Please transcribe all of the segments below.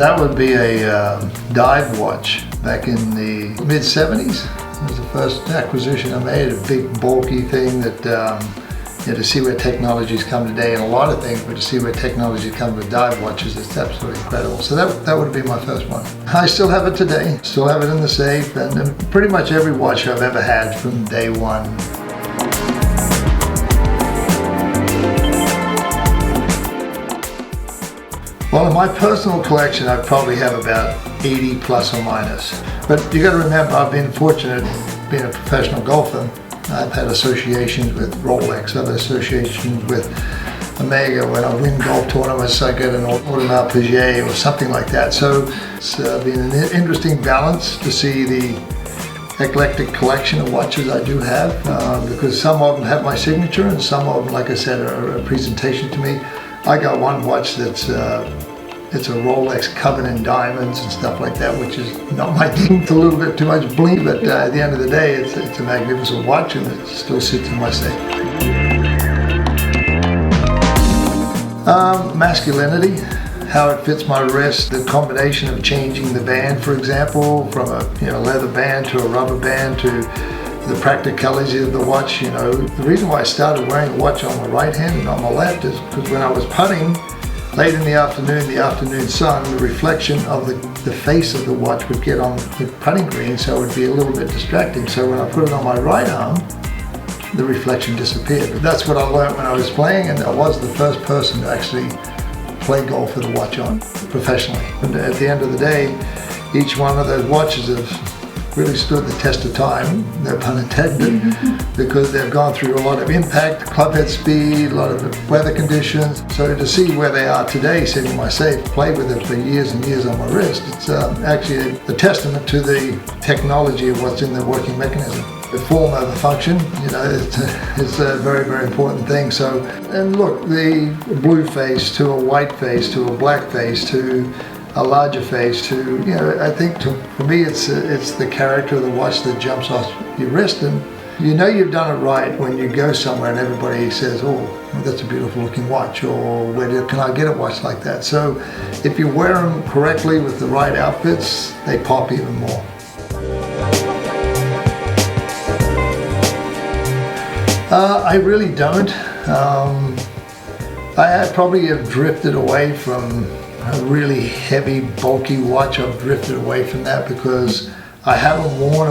that would be a dive watch back in the mid-70s. It was the first acquisition I made, a big bulky thing that, to see where technology's come today, and a lot of things, but to see where technology's come with dive watches, it's absolutely incredible. So that would be my first one. I still have it today, still have it in the safe, and pretty much every watch I've ever had from day one. Well, in my personal collection, I probably have about 80 plus or minus. But you got to remember, I've been fortunate being a professional golfer. I've had associations with Rolex, other associations with Omega. When I win golf tournaments, I get an Audemars Piguet or something like that. So it's been an interesting balance to see the eclectic collection of watches I do have, because some of them have my signature and some of them, like I said, are a presentation to me. I got one watch that's it's a Rolex covered in diamonds and stuff like that, which is not my thing. It's a little bit too much bling, but at the end of the day, it's a magnificent watch and it still sits in my safe. Masculinity, how it fits my wrist, the combination of changing the band, for example, from a leather band to a rubber band to the practicality of the watch. The reason why I started wearing a watch on my right hand and on my left is because when I was putting late in the afternoon sun, the reflection of the face of the watch would get on the putting green, so it would be a little bit distracting. So when I put it on my right arm, the reflection disappeared. But that's what I learned when I was playing, and I was the first person to actually play golf with a watch on professionally. And at the end of the day, each one of those watches have really stood the test of time, no pun intended, because they've gone through a lot of impact, club head speed, a lot of weather conditions. So to see where they are today, sitting in my safe, play with it for years and years on my wrist, it's actually a testament to the technology of what's in the working mechanism. The form over function, it's a very, very important thing. So, and look, the blue face to a white face to a black face to a larger face to, I think for me it's the character of the watch that jumps off your wrist, and you've done it right when you go somewhere and everybody says, oh, well, that's a beautiful looking watch, or can I get a watch like that? So if you wear them correctly with the right outfits, they pop even more. I really don't. I probably have drifted away from a really heavy, bulky watch. I've drifted away from that because I haven't worn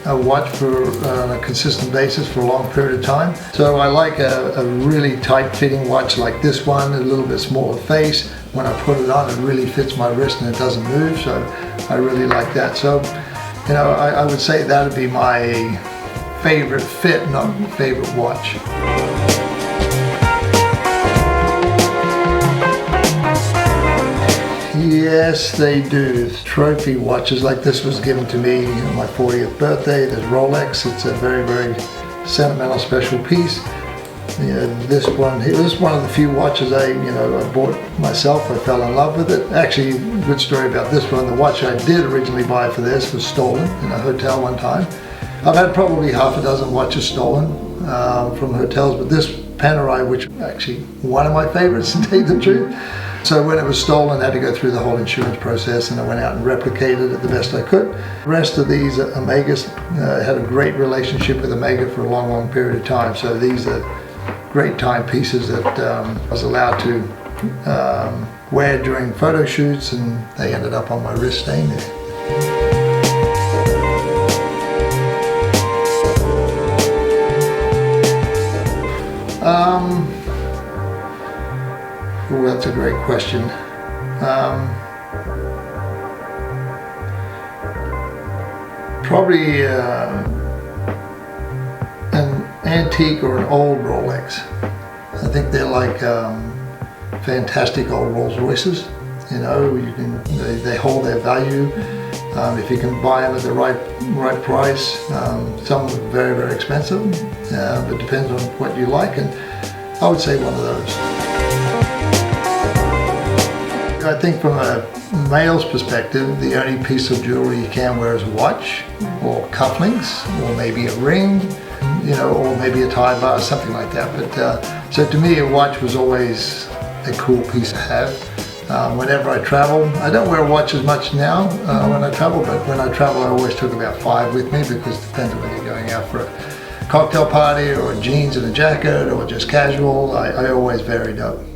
a watch on a consistent basis for a long period of time. So I like a really tight-fitting watch like this one, a little bit smaller face. When I put it on, it really fits my wrist and it doesn't move, so I really like that. So, I would say that would be my favorite fit, not favorite watch. Yes, they do. Trophy watches like this was given to me on my 40th birthday. There's Rolex. It's a very, very sentimental, special piece. This one is one of the few watches I bought myself. I fell in love with it. Actually, good story about this one. The watch I did originally buy for this was stolen in a hotel one time. I've had probably half a dozen watches stolen from hotels, but this Panerai, which is actually one of my favorites, to tell you the truth. So when it was stolen, I had to go through the whole insurance process, and I went out and replicated it the best I could. The rest of these Omegas had a great relationship with Omega for a long, long period of time. So these are great timepieces that I was allowed to wear during photo shoots, and they ended up on my wrist staying there. Oh, that's a great question. Probably an antique or an old Rolex. I think they're like fantastic old Rolls Royces. They hold their value. If you can buy them at the right price. Some are very, very expensive, but it depends on what you like, and I would say one of those. I think from a male's perspective, the only piece of jewelry you can wear is a watch, or cufflinks, or maybe a ring, or maybe a tie bar, something like that. But so to me, a watch was always a cool piece to have. whenever I travel. I don't wear a watch as much now when I travel, but when I travel I always took about 5 with me, because it depends on whether you're going out for a cocktail party or jeans and a jacket or just casual. I always varied up.